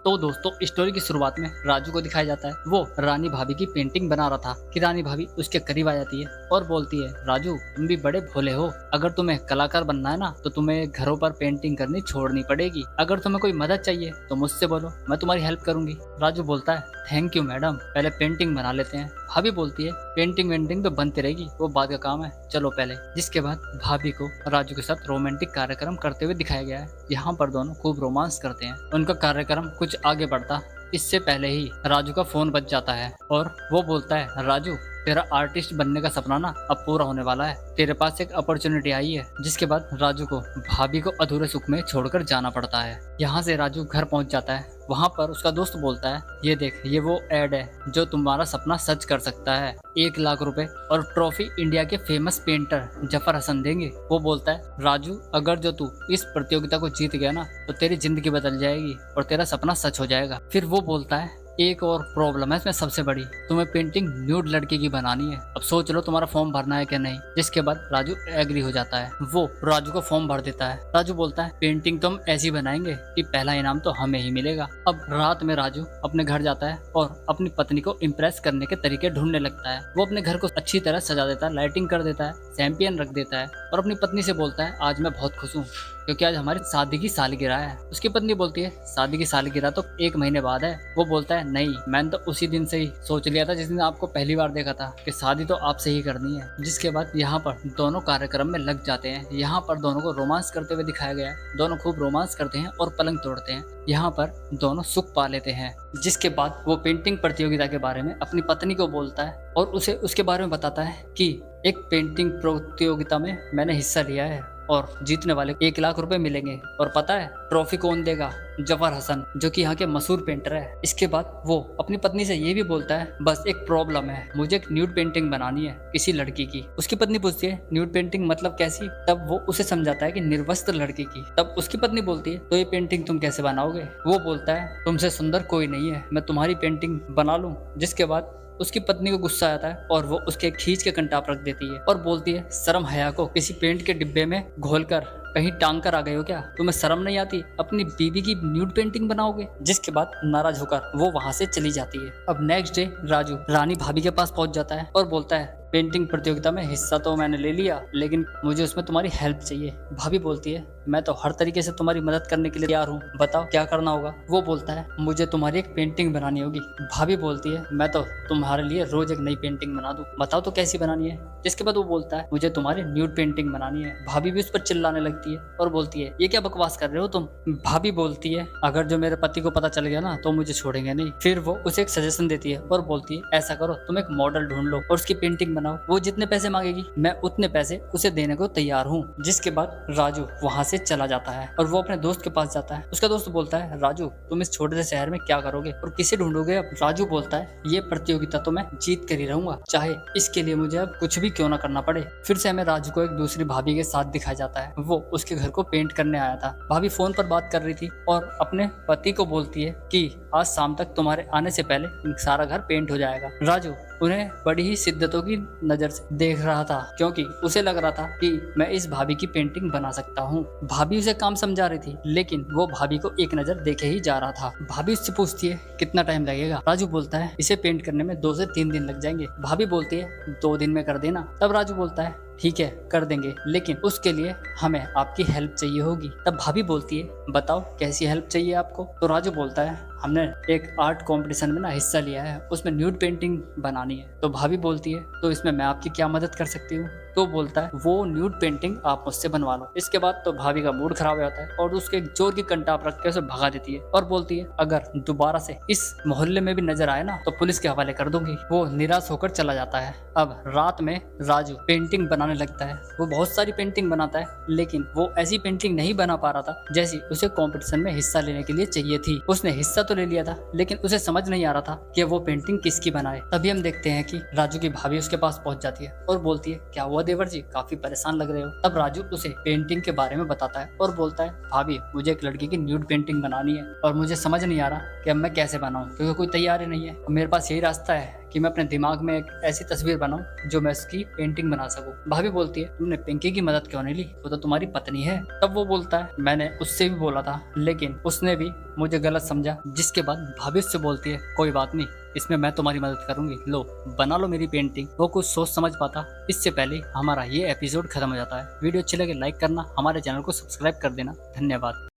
तो दोस्तों स्टोरी की शुरुआत में राजू को दिखाया जाता है वो रानी भाभी की पेंटिंग बना रहा था कि रानी भाभी उसके करीब आ जाती है और बोलती है, राजू तुम भी बड़े भोले हो, अगर तुम्हें कलाकार बनना है ना तो तुम्हें घरों पर पेंटिंग करनी छोड़नी पड़ेगी। अगर तुम्हें कोई मदद चाहिए तो मुझसे बोलो, मैं तुम्हारी हेल्प करूंगी। राजू बोलता है, थैंक यू मैडम, पहले पेंटिंग बना लेते हैं। भाभी बोलती है, पेंटिंग वेंटिंग तो बनती रहेगी, वो बाद का काम है, चलो पहले। जिसके बाद भाभी को राजू के साथ रोमांटिक कार्यक्रम करते हुए दिखाया गया है। यहाँ पर दोनों खूब रोमांस करते हैं। उनका कार्यक्रम कुछ आगे बढ़ता इससे पहले ही राजू का फोन बज जाता है और वो बोलता है, राजू तेरा आर्टिस्ट बनने का सपना ना अब पूरा होने वाला है, तेरे पास एक अपॉर्चुनिटी आई है। जिसके बाद राजू को भाभी को अधूरे सुख में छोड़कर जाना पड़ता है। यहाँ से राजू घर पहुंच जाता है। वहाँ पर उसका दोस्त बोलता है, ये देख ये वो एड है जो तुम्हारा सपना सच कर सकता है, 1 लाख रुपए और ट्रॉफी इंडिया के फेमस पेंटर जफर हसन देंगे। वो बोलता है, राजू अगर जो तू इस प्रतियोगिता को जीत गया ना तो तेरी जिंदगी बदल जाएगी और तेरा सपना सच हो जाएगा। फिर वो बोलता है, एक और प्रॉब्लम है इसमें सबसे बड़ी, तुम्हें पेंटिंग न्यूड लड़की की बनानी है, अब सोच लो तुम्हारा फॉर्म भरना है क्या नहीं। जिसके बाद राजू एग्री हो जाता है, वो राजू को फॉर्म भर देता है। राजू बोलता है, पेंटिंग तो हम ऐसी बनाएंगे कि पहला इनाम तो हमें ही मिलेगा। अब रात में राजू अपने घर जाता है और अपनी पत्नी को इम्प्रेस करने के तरीके ढूंढने लगता है। वो अपने घर को अच्छी तरह सजा देता है, लाइटिंग कर देता है, चैंपियन रख देता है और अपनी पत्नी से बोलता है, आज मैं बहुत खुश हूँ क्योंकि आज हमारी शादी की सालगिरह है। उसकी पत्नी बोलती है, शादी की सालगिरह तो 1 महीने बाद है। वो बोलता है, नहीं मैंने तो उसी दिन से ही सोच लिया था जिस दिन आपको पहली बार देखा था कि शादी तो आपसे ही करनी है। जिसके बाद यहाँ पर दोनों कार्यक्रम में लग जाते हैं। यहाँ पर दोनों को रोमांस करते हुए दिखाया गया है। दोनों खूब रोमांस करते हैं और पलंग तोड़ते हैं। यहाँ पर दोनों सुख पा लेते हैं। जिसके बाद वो पेंटिंग प्रतियोगिता के बारे में अपनी पत्नी को बोलता है और उसे उसके बारे में बताता है कि एक पेंटिंग प्रतियोगिता में मैंने हिस्सा लिया है और जीतने वाले 1 लाख रुपए मिलेंगे। और पता है ट्रॉफी कौन देगा? जफर हसन, जो कि यहाँ के मशहूर पेंटर है। इसके बाद वो अपनी पत्नी से ये भी बोलता है, बस एक प्रॉब्लम है, मुझे एक न्यूड पेंटिंग बनानी है किसी लड़की की। उसकी पत्नी पूछती है, न्यूड पेंटिंग मतलब कैसी? तब वो उसे समझाता है कि निर्वस्त्र लड़की की। तब उसकी पत्नी बोलती है, तो ये पेंटिंग तुम कैसे बनाओगे? वो बोलता है, तुमसे सुंदर कोई नहीं है, मैं तुम्हारी पेंटिंग बना लूं। जिसके बाद उसकी पत्नी को गुस्सा आता है और वो उसके खींच के कंटाप रख देती है और बोलती है, शर्म हया को किसी पेंट के डिब्बे में घोलकर कहीं टांग कर आ गए हो क्या? तुम्हें शर्म नहीं आती? अपनी बीवी की न्यूड पेंटिंग बनाओगे? जिसके बाद नाराज होकर वो वहां से चली जाती है। अब नेक्स्ट डे राजू रानी भाभी के पास पहुंच जाता है और बोलता है, पेंटिंग प्रतियोगिता में हिस्सा तो मैंने ले लिया लेकिन मुझे उसमें तुम्हारी हेल्प चाहिए। भाभी बोलती है, मैं तो हर तरीके से तुम्हारी मदद करने के लिए तैयार हूँ, बताओ क्या करना होगा? वो बोलता है, मुझे तुम्हारी एक पेंटिंग बनानी होगी। भाभी बोलती है, मैं तो तुम्हारे लिए रोज एक नई पेंटिंग बना दूं, बताओ तो कैसी बनानी है? जिसके बाद वो बोलता है, मुझे तुम्हारी न्यूड पेंटिंग बनानी है। भाभी भी उस पर चिल्लाने लगती है और बोलती है, ये क्या बकवास कर रहे हो तुम? भाभी बोलती है, अगर जो मेरे पति को पता चल गया ना तो मुझे छोड़ेंगे नहीं। फिर वो उसे एक सजेशन देती है और बोलती है, ऐसा करो तुम एक मॉडल ढूंढ लो और उसकी पेंटिंग बनाओ, वो जितने पैसे मांगेगी मैं उतने पैसे उसे देने को तैयार हूँ। जिसके बाद राजू वहां से चला जाता है और वो अपने दोस्त के पास जाता है। उसका दोस्त बोलता है, राजू तुम इस छोटे से शहर में क्या करोगे और किसे ढूंढोगे? अब राजू बोलता है, ये प्रतियोगिता तो मैं जीत कर ही रहूंगा, चाहे इसके लिए मुझे अब कुछ भी क्यों ना करना पड़े। फिर से हमें राजू को एक दूसरी भाभी के साथ दिखाया जाता है। वो उसके घर को पेंट करने आया था। भाभी फोन पर बात कर रही थी और अपने पति को बोलती है कि आज शाम तक तुम्हारे आने से पहले सारा घर पेंट हो जाएगा। राजू उन्हें बड़ी ही शिद्दतों की नजर से देख रहा था क्योंकि उसे लग रहा था कि मैं इस भाभी की पेंटिंग बना सकता हूँ। भाभी उसे काम समझा रही थी लेकिन वो भाभी को एक नजर देखे ही जा रहा था। भाभी उससे पूछती है, कितना टाइम लगेगा? राजू बोलता है, इसे पेंट करने में 2 से 3 दिन लग जाएंगे। भाभी बोलती है, 2 दिन में कर देना। तब राजू बोलता है, ठीक है कर देंगे लेकिन उसके लिए हमें आपकी हेल्प चाहिए होगी। तब भाभी बोलती है, बताओ कैसी हेल्प चाहिए आपको? तो राजू बोलता है, हमने एक आर्ट कंपटीशन में ना हिस्सा लिया है, उसमें न्यूड पेंटिंग बनानी है। तो भाभी बोलती है, तो इसमें मैं आपकी क्या मदद कर सकती हूँ? तो बोलता है, वो न्यूड पेंटिंग आप मुझसे बनवा लो। इसके बाद तो भाभी का मूड खराब हो जाता है और उसके जोर की कंटाप रख के उसे भगा देती है और बोलती है, अगर दोबारा से इस मोहल्ले में भी नजर आए ना तो पुलिस के हवाले कर दूंगी। वो निराश होकर चला जाता है। अब रात में राजू पेंटिंग बनाने लगता है। वो बहुत सारी पेंटिंग बनाता है लेकिन वो ऐसी पेंटिंग नहीं बना पा रहा था जैसी उसे कंपटीशन में हिस्सा लेने के लिए चाहिए थी। उसने हिस्सा तो ले लिया था लेकिन उसे समझ नहीं आ रहा था कि वो पेंटिंग किसकी बनाए। तभी हम देखते हैं कि राजू की भाभी उसके पास पहुंच जाती है और बोलती है, क्या हुआ देवर जी काफी परेशान लग रहे हो। तब राजू उसे पेंटिंग के बारे में बताता है और बोलता है भाभी मुझे एक लड़की की न्यूड पेंटिंग बनानी है और मुझे समझ नहीं आ रहा कि अब मैं कैसे बनाऊं, क्योंकि कोई तैयारी नहीं है। मेरे पास यही रास्ता है कि मैं अपने दिमाग में एक ऐसी तस्वीर बनाऊं जो मैं उसकी पेंटिंग बना सकूं। भाभी बोलती है तुमने पिंकी की मदद क्यों नहीं ली, वो तो तुम्हारी पत्नी है। तब वो बोलता है मैंने उससे भी बोला था लेकिन उसने भी मुझे गलत समझा। जिसके बाद भाभी उससे बोलती है कोई बात नहीं, इसमें मैं तुम्हारी मदद करूंगी, लो बना लो मेरी पेंटिंग। वो कुछ सोच समझ पाता इससे पहले हमारा ये एपिसोड खत्म हो जाता है। वीडियो अच्छी लगे लाइक करना, हमारे चैनल को सब्सक्राइब कर देना। धन्यवाद।